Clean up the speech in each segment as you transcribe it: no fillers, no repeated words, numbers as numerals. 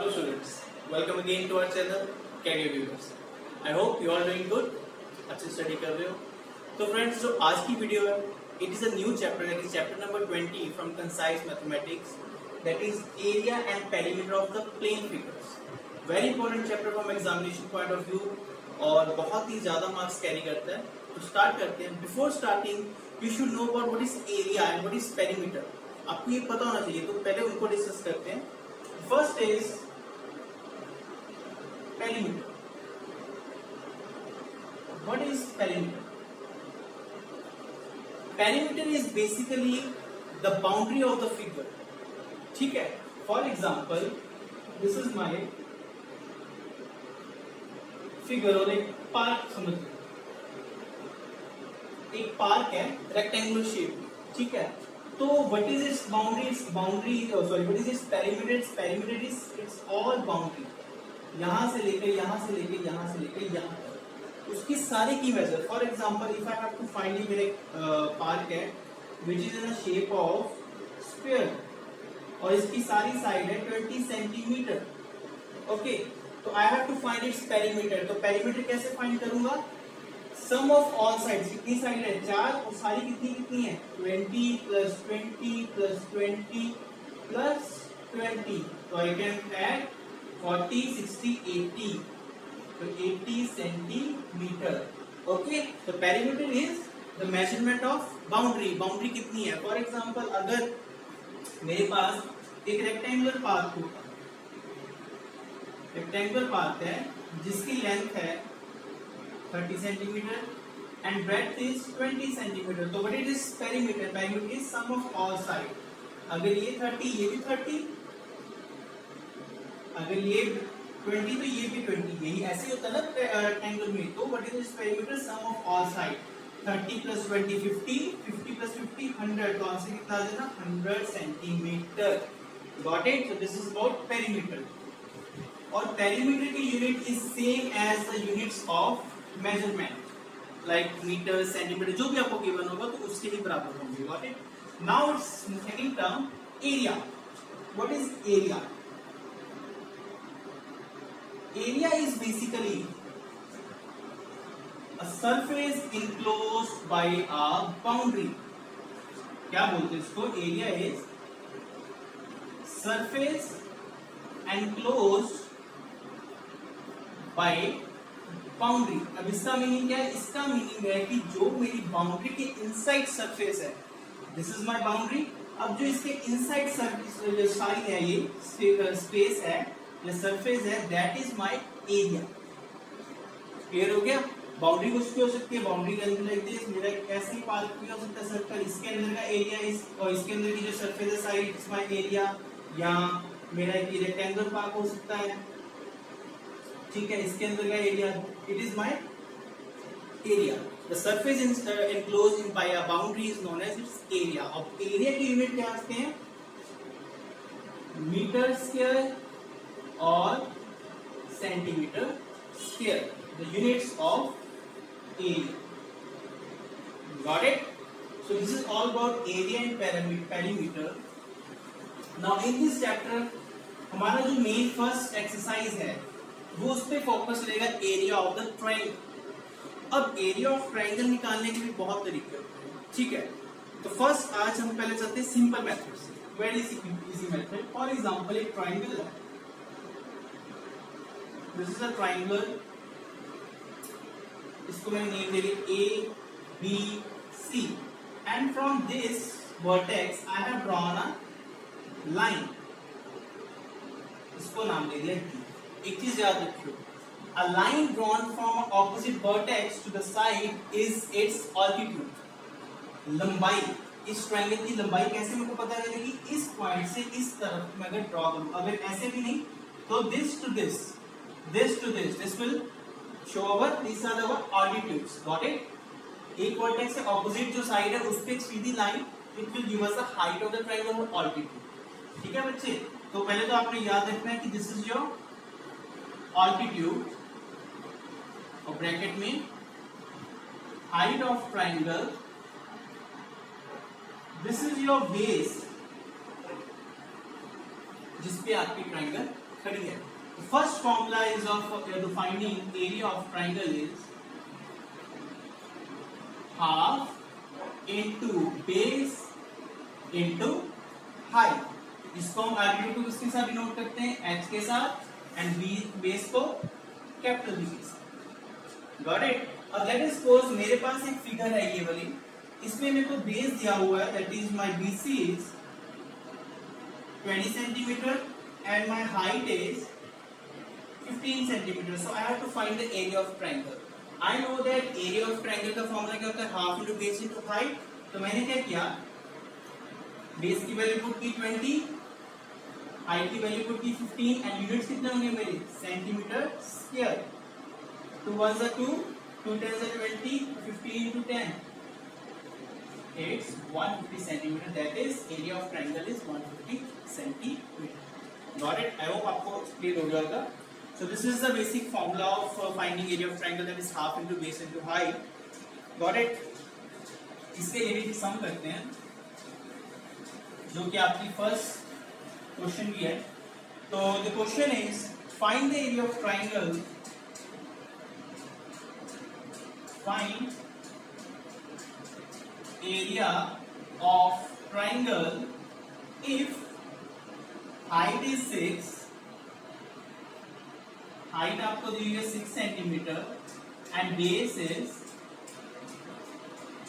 Hello students, welcome again to our channel Career Viewers. I hope you all doing good. अच्छे study कर रहे हो. तो friends जो आज की वीडियो है, it is a new chapter, that is chapter number 20 from Concise Mathematics, that is area and perimeter of the plane figures. Very important chapter from examination point of view और बहुत ही ज्यादा marks carry करता है. तो start करते हैं. Before starting you should know about what is area and what is perimeter. आपको ये पता होना चाहिए. तो पहले उनको डिस्कस करते हैं. First is perimeter. What is perimeter? Perimeter is basically the boundary of the figure. ठीक है. For example, this is my figure और एक पार्क समझ लो. एक पार्क है रेक्टेंगुलर शेप. ठीक है. तो what is its boundary? Its boundary, what is its perimeter? Its perimeter is it's all boundary. यहां से लेकर यहां से लेकर यहां से लेकर यहां तक उसकी सारी की measure. For example if I have to find ये मेरे पार्क है which is in the shape of square और इसकी सारी साइड है 20 सेंटीमीटर. ओके. तो I have to find its perimeter. तो पेरीमीटर कैसे फाइंड करूंगा? Sum of all sides. कितनी साइड है? 4. और सारी कितनी कितनी है? 20 प्लस 20 प्लस 20 प्लस 20. तो आई कैन ऐड 40, 60, 80. तो 80 सेंटीमीटर. ओके. तो perimeter is the measurement of boundary. Boundary कितनी है? फॉर एग्जांपल अगर मेरे पास एक रेक्टेंगुलर पार्क होगा, रेक्टेंगुलर पार्क है जिसकी लेंथ है 30 centimetre and breadth is 20 centimetre. तो what is perimeter? Perimeter is sum of all side. अगर ये 30 ये भी 30, अगर ये 20 तो ये भी 20. यही ऐसे होता है ना रेक्टेंगल में. तो what is this perimeter? Sum of all side. 30 plus 20 50, 50 plus 50 100. तो आंसर कितना आ जाएगा? 100 centimetre. Got it? So this is about perimeter. और पेरीमीटर की unit is same as the units of measurement like metre centimetre. जो भी आपको given होगा तो उसके ही बराबर होंगे. Got it? Now it's second term area. What is area? Area is basically a surface enclosed by a boundary. क्या बोलते हैं इसको? Area is surface enclosed by boundary. अब इसका मीनिंग क्या है? इसका मीनिंग है कि जो मेरी बाउंड्री के इनसाइड सरफेस है, दिस इज माय बाउंड्री. अब जो इसके इनसाइड सरफेस सारी है, ये स्पेस है, ये सरफेस है, that is my area. Clear हो गया? बाउंड्री कुछ भी हो सकती है. बाउंड्री के अंदर लिखते हैं मेरा ऐसे ही पार्क भी हो सकता है सर्कल. इसके अंदर का एरिया इस और इसके अंदर की जो सरफेस है साइड इट्स माय एरिया. या मेरा एक रेक्टेंगुलर पार्क हो सकता है. ठीक है. इसके अंदर का area it is my area. The surface enclosed by a boundary is known as its area. अब एरिया की यूनिट क्या आते हैं? मीटर स्क्वायर और centimetre square. The units of area. Got it? So this is all about area and perimeter. Now in this chapter हमारा जो main first exercise है वो उस पे फोकस रहेगा एरिया ऑफ द ट्रायंगल. अब एरिया ऑफ ट्रायंगल निकालने के भी बहुत तरीके होते हैं. ठीक है. तो फर्स्ट आज हम पहले चलते हैं सिंपल मेथड से. Very easy method. For example एक ट्रायंगल है. This is a triangle. इसको मैंने नेम दे दिया A B C and from this vertex I have drawn a line. इसको नाम दे दिया डी. एक चीज याद रखियो, a line drawn from an opposite vertex to the side is its altitude. लंबाई. इस ट्रायंगल की लंबाई कैसे मेरे को पता चलेगी? इस पॉइंट से इस तरफ मैं अगर ड्रॉ करूं, अगर ऐसे भी नहीं तो this to this this will show these are our altitudes. Got it? एक वर्टेक्स से ऑपोजिट जो साइड है उस पे एक सीधी line, it will give us the height of the triangle और ऑल्टीट्यूड. ठीक है बच्चे? तो पहले तो आपने याद रखना है कि दिस इज योर ऑल्टीट्यूड और ब्रैकेट में height of triangle. This is your base जिसपे आपकी ट्रायंगल खड़ी है। First formula is of finding area of triangle is half into base into height. इसको हम आर्ग्यू को किसके साथ डिनोट करते हैं, h के साथ, एंड बेस को कैपिटल B के साथ। Got it. अब लेट अस सपोज मेरे पास एक फिगर है ये वाली, इसमें मेरे को बेस दिया हुआ है, that is my BC is 20 centimeter and my height is 15 centimeter. So I have to find the area of triangle. I know that area of triangle का फॉर्मूला क्या होता है, half into base into height. तो मैंने क्या किया, base की वैल्यू पुट की 20, हाइट की वैल्यू पुट की 15 एंड यूनिट्स कितने होंगे मेरे, centimetre square. 2 1s are 2, 2 10s are 20, 15 into 10 it's 150 centimeter. That is area of triangle is 150 centimeter. Got it? I hope आपको clear हो गया होगा. So this is the basic formula of finding area of triangle, that is half into base into height. Got it? इसके लिए सम करते हैं, जो कि आपकी फर्स्ट क्वेश्चन भी है। तो the question is find the area of triangle. Find area of triangle if height is 6, height आपको दी है 6 centimetre and base is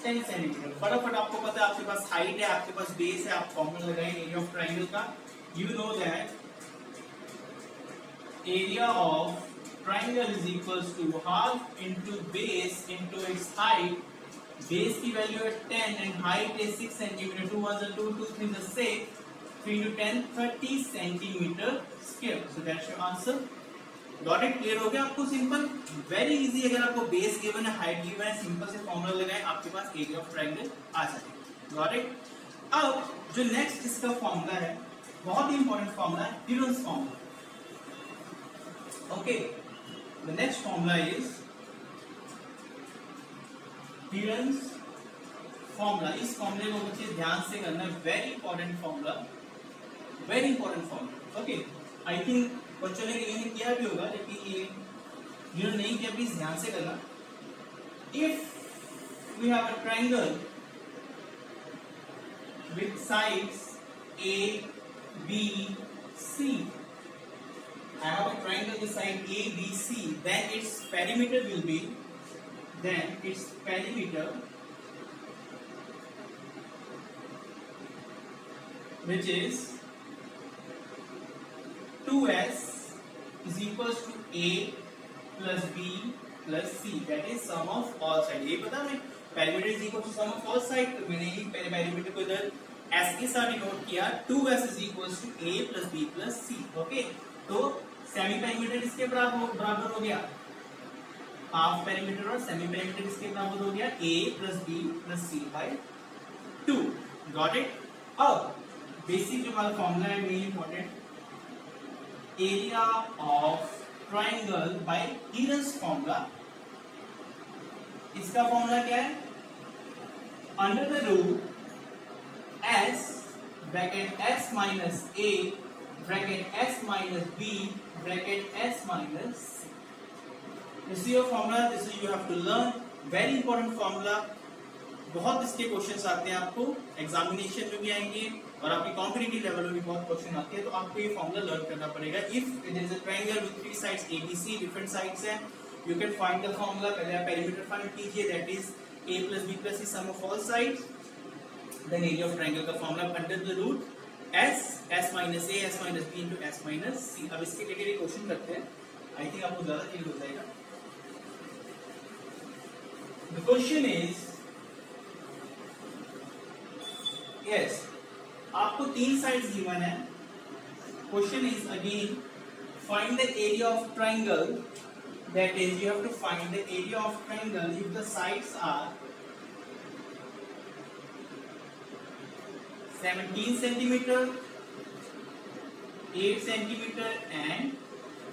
10 centimetre. फटाफट आपको पता है, आपके पास हाइट है, आपके पास बेस है, आप फॉर्मूला लगाएं एरिया ऑफ ट्राइंगल का। You know that area of triangle is equals to half into base into its height. Base की वैल्यू है 10 and height is 6 centimetre. 2 1s are 2, 2 3s are 6, 3 into 10 30 centimetre square. So that's your answer. Got it? Clear हो गया आपको? Simple, very easy. अगर आपको base given है, height given है, simple से फॉर्मूला लगाएं, आपके पास एरिया ऑफ ट्रायंगल आ जाएगा। Got it? अब जो नेक्स्ट इसका फॉर्मूला है, बहुत ही इंपॉर्टेंट फॉर्मूला है, Heron's formula. Okay, the next formula is Heron's formula. इस फॉर्मूले को बच्चे ध्यान से करना, very important formula, very important formula. Okay, I think बच्चों ने ये किया भी होगा, लेकिन ये जिन्होंने नहीं किया प्लीज ध्यान से करना। If we have a triangle with sides A, B, C, I have a triangle with side A, B, C, then its perimeter will be, which is 2S is equals to A plus B plus C, that is sum of all sides। ये पता है, perimeter is equal to sum of all sides, तो मैंने ये perimeter को इधर S के साथ डिनोट किया। 2S is equals to A plus B plus C। Okay, तो सेमी पेरीमीटर इसके बराबर हो गया, हाफ पेरीमीटर और सेमी पेरीमीटर इसके बराबर हो गया A plus B plus C by 2। Got it? अब बेसिक जो हमारा फॉर्मूला है, very important, area of triangle by Heron's formula. इसका फॉर्मूला क्या है, under the root S bracket S minus A bracket S minus B bracket S minus C। This is your formula, this is you have to learn, very important formula। बहुत इसके questions आते हैं, आपको examination में भी आएंगे और आपके कॉम्पिटिटिव लेवल में भी बहुत क्वेश्चन आते हैं, तो आपको ये फॉर्मूला लर्न करना पड़ेगा। If there is a triangle with three sides ABC, different sides हैं, you can find the formula. पहले आप पेरीमीटर फाइंड कीजिए, that is A plus B plus C sum of all sides, then area of triangle का formula under the root S minus A S minus B into S minus C। अब इसके related question करते हैं, I think आपको ज्यादा clear हो जाएगा। The question is, yes, आपको तीन साइड्स गिवन है। Question is again, find the area of triangle, that is you have to find the area of triangle if the sides are 17 centimeter, 8 centimeter and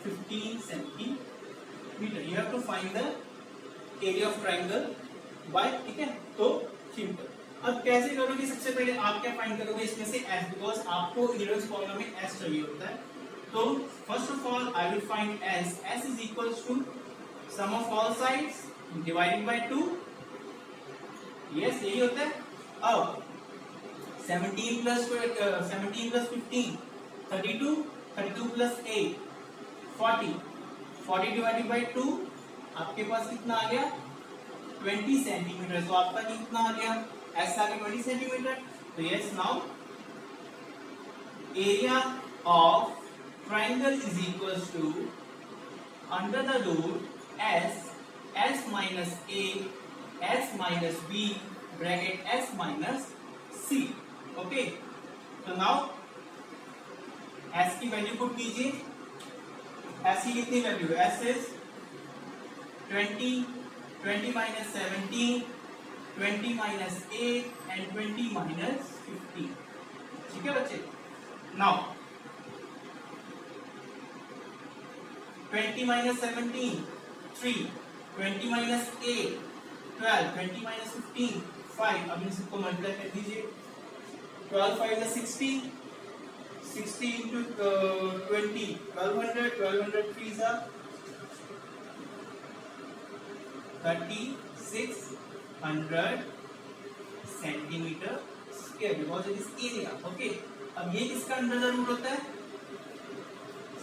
15 centimeter। You have to find the area of triangle by, ठीक है, तो simple. अब कैसे करोगे, सबसे पहले आप क्या फाइंड करोगे इसमें से S, बिकॉज आपको हीरोन्स फॉर्मूला में S चाहिए होता है। तो first of all I will find S. S is equals to sum of all sides divided by 2. Yes, यही होता है. अब 17 प्लस 15 32, 32 प्लस 8 40, 40 डिवाइडेड बाय 2 आपके पास कितना आ गया 20 सेंटीमीटर. तो आपका कितना आ गया एस आ गया 20 सेंटीमीटर. तो yes, now area of triangle is equals to under the root S, S minus A, S minus B, bracket S minus C. Okay, तो नाउ एस की वैल्यू पुट कीजिए. एस की कितनी वैल्यू है? S is 20, 20 minus 17, 20 minus 8 and 20 minus 15. ठीक है बच्चे. Now 20 minus 17 3, 20 minus 8 12, 20 minus 15 5. अब इन सबको मल्टीप्लाई कर दीजिए. 12 5 is 60, 60 into 20 1200, 1200 3s are 3600 centimetre square because it is area. Okay, अब ये किसका अंडर द रूट होता है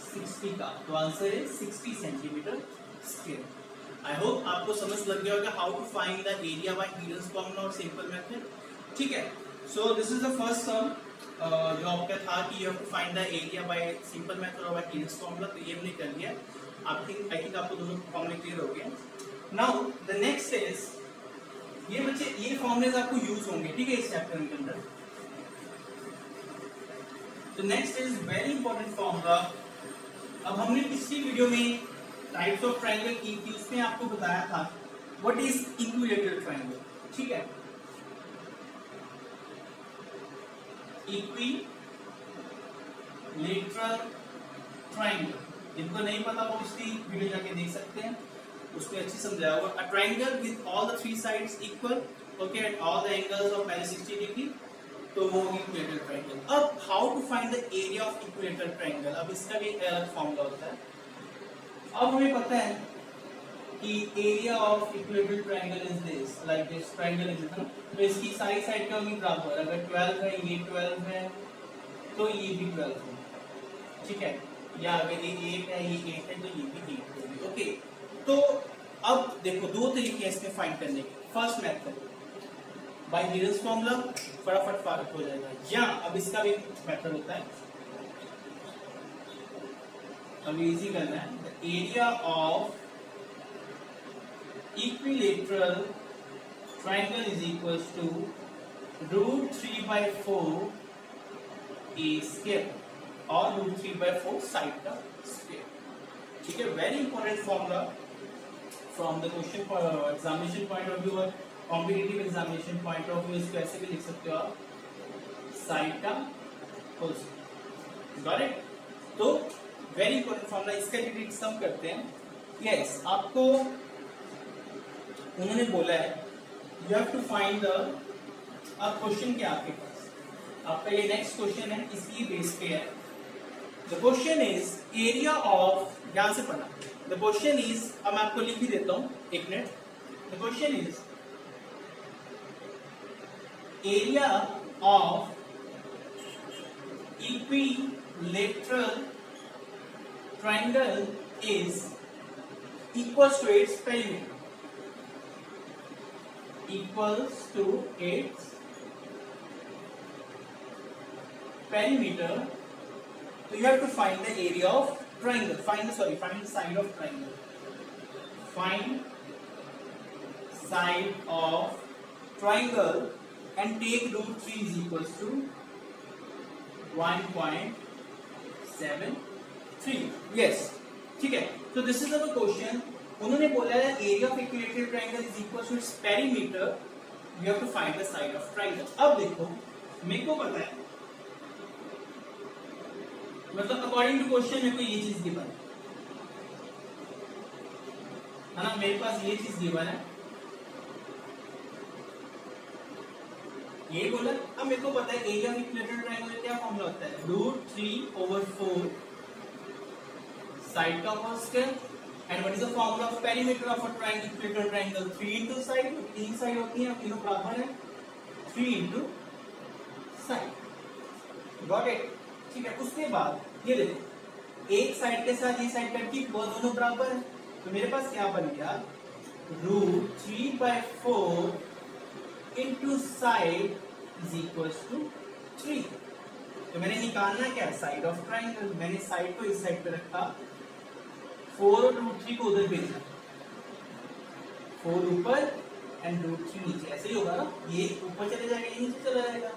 60 का. तो answer is 60 centimetre square. I hope आपको समझ लग गया होगा how to find the area by Heron's formula और सिंपल मेथड. ठीक है. So this is the first sum जो आपका था कि you have to find the area by simple method और बाय हीरेंस फॉर्मूला. तो ये हमने कर लिया. आई थिंक आपको दोनों फॉर्मूले क्लियर हो गए. नाउ द नेक्स्ट इज ये बच्चे ये फॉर्मूलेज आपको यूज होंगे. ठीक है, इस चैप्टर के अंदर. तो next is very important formula. अब हमने पिछली वीडियो में टाइप्स ऑफ ट्रायंगल की थी, उसमें आपको बताया था व्हाट इज इक्विलैटरल ट्रायंगल. ठीक है, इक्विलैटरल ट्रायंगल. जिनको नहीं पता वो पिछली वीडियो जाके देख सकते हैं, उसमें अच्छी समझाया हुआ. A triangle with all the three sides equal, okay, at all the angles of पहले 60 डिग्री. तो वो इक्विलैटरल ट्रायंगल. अब how to find the area of equilateral triangle. अब इसका भी अलग फॉर्मूला होता है. अब हमें पता है कि area of equilateral triangle is this, like this triangle is इतना. तो इसकी सारी साइड क्या होगी बराबर. अगर 12 है, ये 12 है, तो ये भी 12 है. ठीक है, या अगर ये 8 है, ये 8 है, तो ये भी 8 होगी. ओके, तो अब देखो दो तरीके हैं इसमें फाइंड करने के. First method by Heron's formula, फटाफट फारक हो जाएगा. या अब इसका भी मेथड होता है. अब इजी करना है. The area of equilateral triangle is equals to √3/4 a square और √3/4 साइड का स्क्वायर. ठीक है, very important formula from the question examination point of view और competitive examination point of view. इसको ऐसे भी लिख सकते हो आप, साइड का होल स्क्वायर. Got it. तो वेरी इंपॉर्टेंट फॉर्मूला. इसका डिटेल सम करते हैं. यस, आपको उन्होंने बोला है you have to find the. अब क्वेश्चन क्या आपके पास, आपका ये नेक्स्ट क्वेश्चन है, इसी बेस पे है. The question is area of, ध्यान से पढ़ना. द क्वेश्चन इज, अब मैं आपको लिख ही देता हूं, एक minute. The question is area of equilateral triangle is equals to its perimeter. Equals to its perimeter. So you have to find the area of triangle. Find the side of triangle. Find side of triangle and take √3 is equals to 1.73. Yes, ठीक है. So this is our question. उन्होंने बोला है area of equilateral triangle is equal to its perimeter. We have to find the side of triangle. अब देखो मेरे को पता है, मतलब अकॉर्डिंग टू क्वेश्चन मेरे को ये चीज गिवन है ना, मेरे पास ये चीज गिवन है, ये बोला. अब मेरे को पता है एरिया ऑफ इक्विलैटरल ट्रायंगल का क्या फॉर्मूला होता है, √3/4 साइड का whole square and what is the formula of perimeter of a triangle, equilateral triangle, 3 into side, तीन साइड होती हैं, तीनों बराबर है, 3 into साइड, गॉट इट, ठीक है। उसके बाद ये देखो एक साइड के साथ ये साइड कट की, वो दोनों बराबर है, तो मेरे पास क्या बन गया, √3/4 into side is equals to 3। तो मैंने निकालना क्या, साइड ऑफ ट्राइंगल, मैंने साइड को इस साइड पे रखा, 4 और √3 को उधर भेजा, 4 ऊपर एंड √3 नीचे, ऐसे ही होगा ना, ये ऊपर चले जाएगा, ये नीचे चला जाएगा,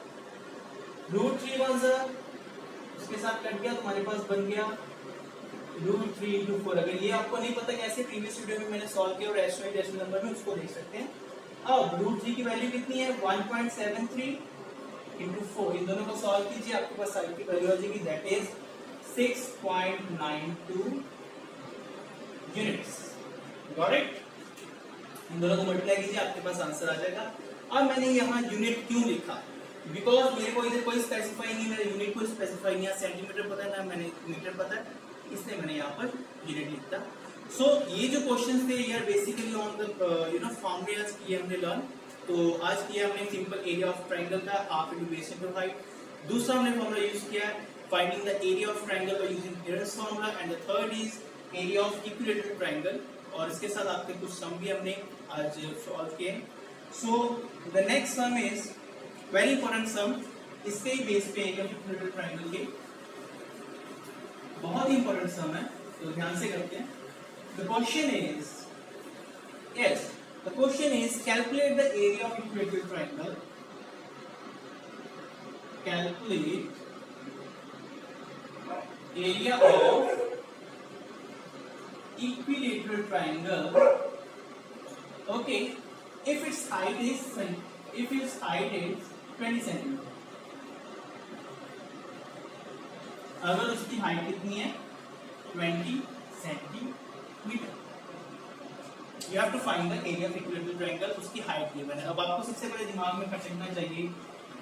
√3 वन सा उसके साथ कट गया, तुम्हारे पास बन गया √3 into 4। अगर ये आपको नहीं पता कैसे, प्रीवियस वीडियो में मैंने सॉल्व किया और रेशनल नंबर में, उसको देख सकते हैं। अब √3 की वैल्यू कितनी है, 1.73 into 4, इन दोनों को सॉल्व कीजिए, आपके पास साइड की वैल्यू आ जाएगी, that is 6.92 units, got it. इन दोनों को मल्टीप्लाई कीजिए, आपके पास आंसर आ जाएगा। अब मैंने यहाँ यूनिट क्यों लिखा, बिकॉज मेरे को इधर कोई स्पेसिफाई नहीं, मेरे यूनिट को स्पेसिफाई नहीं है, सेंटीमीटर पता है ना, मैंने मीटर पता है, इसलिए मैंने यहाँ पर यूनिट लिखा। सो ये जो क्वेश्चंस थे यार बेसिकली ऑन द फॉर्मूलाज किए हमने लर्न। तो आज किया हमने सिंपल एरिया ऑफ ट्रायंगल का, half into base into height. दूसरा हमने फॉर्मूला यूज किया है finding the area of triangle by using Taylor's formula, and the third is area of equilateral triangle, और इसके साथ आपके कुछ सम भी हमने आज सॉल्व किए। So the next sum is very important sum, इसके ही बेस पे एरिया ऑफ इक्विलेटरल ट्रायंगल के बहुत ही इंपॉर्टेंट सम है, तो ध्यान से करते हैं। The question is, yes, the question is calculate the area of equilateral triangle. Calculate area of equilateral triangle. Okay, if its height is 20 centimeter, अगर उसकी हाइट कितनी है 20 centimetre, you have to find the area of equilateral triangle, उसकी height given है। अब आपको सबसे पहले दिमाग में रखना चाहिए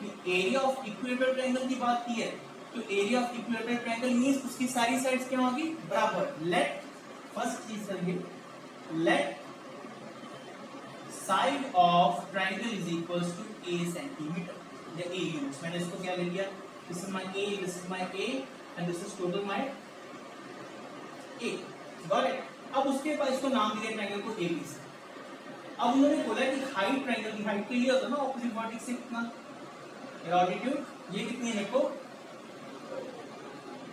कि एरिया ऑफ इक्विलेटरल ट्रायंगल की बात की है, तो area of equilateral triangle means उसकी सारी साइड्स क्या होगी, बराबर। लेट फर्स्ट चीज करेंगे, let side of triangle is equals to a centimetre या a यूनिट्स। मैंने इसको क्या ले लिया, this is my a, this is my a and this is total my a, got it. अब उसके बाद इसको नाम दिया ट्रायंगल को ABC। अब उन्होंने बोला कि हाइट ट्रायंगल की हाइट तो ये होता है ना ऑपोजिट वर्टेक्स से कितना, लॉन्जिट्यूड ये कितनी है मेरे को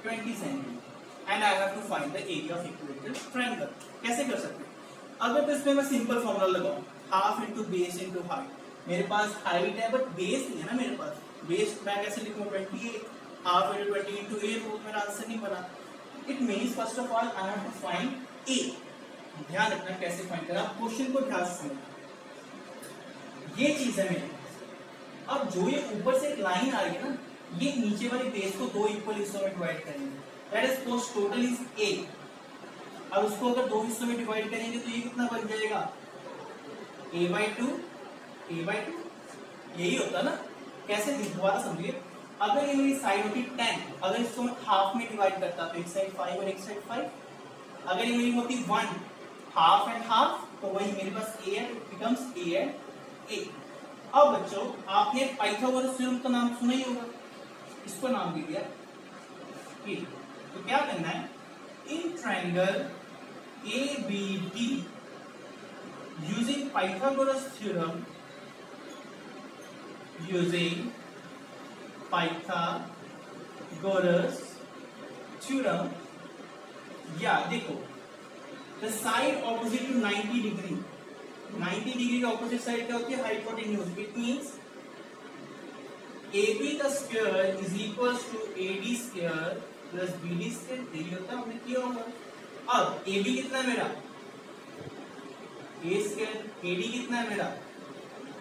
20 centimetre, and I have to find the area of equilateral triangle. कैसे कर सकते हैं, अगर तो इसमें मैं सिंपल फॉर्मूला लगाऊं, half into base into height. मेरे पास हाइट है बट बेस नहीं है ना मेरे पास, बेस मैं कैसे लिखूं 28, हाफ इनटू 20 इनटू a, तो मेरा आंसर नहीं बना। It means first of all I have to find a। ध्यान रखना कैसे फाइंड करना, क्वेश्चन को ध्यान से समझना, ये चीज है मेरे पास। अब जो ये ऊपर से एक लाइन आ रही है ना, ये नीचे वाले बेस को दो इक्वल हिस्सों में डिवाइड करेंगे, that is cos total is a। अब उसको अगर दो हिस्सों में डिवाइड करेंगे तो ये कितना बन जाएगा, a/2 a/2, यही होता ना। कैसे दोबारा समझिए, अगर ये मेरी साइड होती 10, अगर इसको मैं हाफ में डिवाइड करता तो एक साइड 5 और एक साइड 5। अगर ये मेरी होती 1, हाफ एंड हाफ, तो वही मेरे पास a है, it becomes a and a। अब बच्चों आपने पाइथागोरस थ्योरम का नाम सुना ही होगा, इसको नाम दे दिया a। तो क्या करना है, in triangle ABD using Pythagoras theorem, using Pythagoras theorem, या देखो the side opposite to 90 degree, 90 degree का ऑपोजिट साइड क्या होती है, हाइपोटेन्यूज। इट मींस AB का square is equals to AD square plus BD square, यही होता है, हमने किया होगा। अब AB कितना है मेरा, A स्क्वायर, AD कितना है मेरा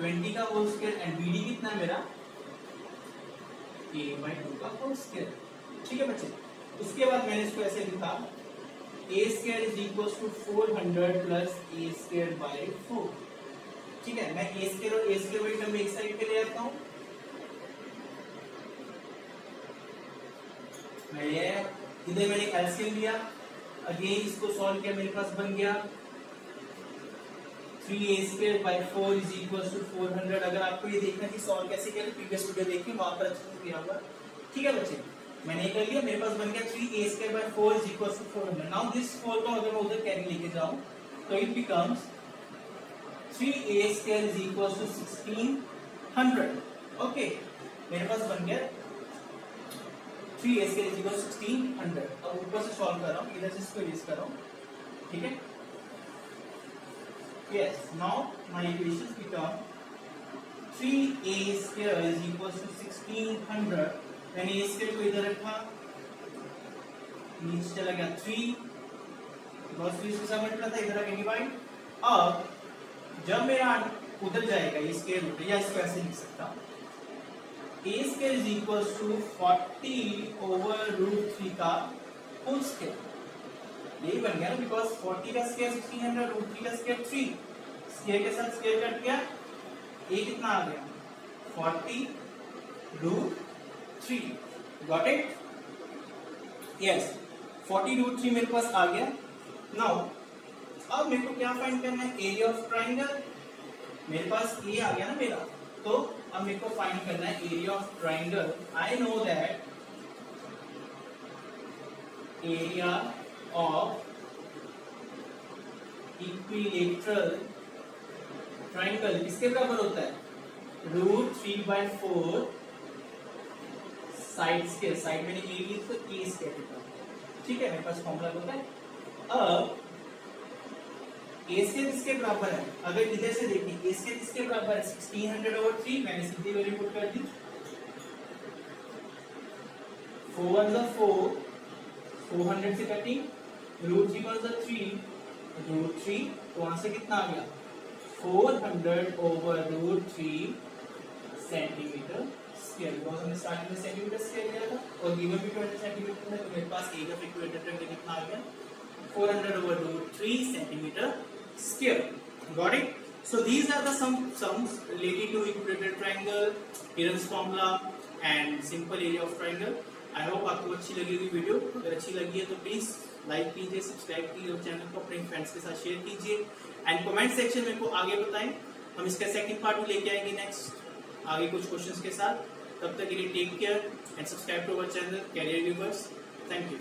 20 का होल स्क्वायर, एंड BD कितना है मेरा a/2 का होल स्क्वायर। ठीक है बच्चे, उसके बाद मैंने इसको ऐसे लिखा, a square is equals to 400 plus a square by 4। ठीक है, मैं a स्क्वायर और a स्क्वायर वाली टर्म एक साइड पे ले आता हूं, मैं इधर मैंने एलसीएम लिया, अगेन इसको सॉल्व किया, मेरे पास बन गया 3a²/4 इज इक्वल टू 400। अगर आपको ये देखना कि सॉल्व कैसे किया तो प्रीवियस वीडियो देखिए, वहां पर अच्छे से किया हुआ। ठीक है बच्चे, मैंने कर लिया, मेरे पास बन गया 3a²/4 is equal to 400। Now this 4 को अगर मैं उधर कैरी लेके जाऊं तो it becomes 3a² is equal to 1600। Okay, मेरे पास बन गया 3a² इज इक्वल टू 1600। अब ऊपर से सॉल्व कर रहा हूं, इधर से इसको यूज कर रहा हूं। ठीक है, yes, now my equations become 3a² is equal to 1600। मैंने a² को इधर रखा, नीचे चला गया 3 because 3 इसके साथ मल्टीप्लाई था, इधर आके डिवाइड। अब जब मेरा उधर जाएगा ये स्क्वायर रूट, या इसको ऐसे लिख सकता हूं, a² is equal to 40/√3 का होल स्क्वायर। यही बन गया ना, बिकॉज 40 का स्क्वायर 1600, √3 का स्क्वायर 3, स्क्वायर के साथ स्क्वायर कट गया, ये कितना आ गया 40/√3। Got it? यस, 40/√3 मेरे पास आ गया। नाउ अब मेरे को क्या फाइंड करना है, एरिया ऑफ ट्राइंगल। मेरे पास ए आ गया ना मेरा, तो अब मेरे को फाइंड करना है area of triangle. I know that area of equilateral triangle किसके बराबर होता है, √3/4 साइड्स के, साइड मैंने ए ली तो ए स्क्वायर होता है। ठीक है, मेरे पास फॉर्मूला होता है। अब a² किसके बराबर है, अगर इधर से देखें a² किसके बराबर है 1600/3, मैंने सीधी वैल्यू पुट कर दी, 4 1 4, 400 से कटिंग, √3 1 3, √3, तो वहां से कितना आ गया 400/√3 सेंटीमीटर स्क्वायर। बिकॉज हमने स्टार्टिंग में सेंटीमीटर स्क्वायर लिया था और गिवन भी 20 सेंटीमीटर है, तो मेरे पास एरिया ऑफ इक्विलेटरल ट्रायंगल कितना आ गया 400/√3 centimetre square. Got it? So these are the sums related to equilateral triangle, Heron's formula and simple area of triangle. I hope आपको अच्छी लगी होगी वीडियो। अगर अच्छी लगी है तो प्लीज लाइक कीजिए, सब्सक्राइब कीजिए और चैनल को अपने फ्रेंड्स के साथ शेयर कीजिए एंड कमेंट सेक्शन में को आगे बताएं, हम इसका सेकंड पार्ट भी लेके आएंगे नेक्स्ट आगे कुछ क्वेश्चंस के साथ। तब तक के लिए take care and subscribe to our channel career viewers. Thank you.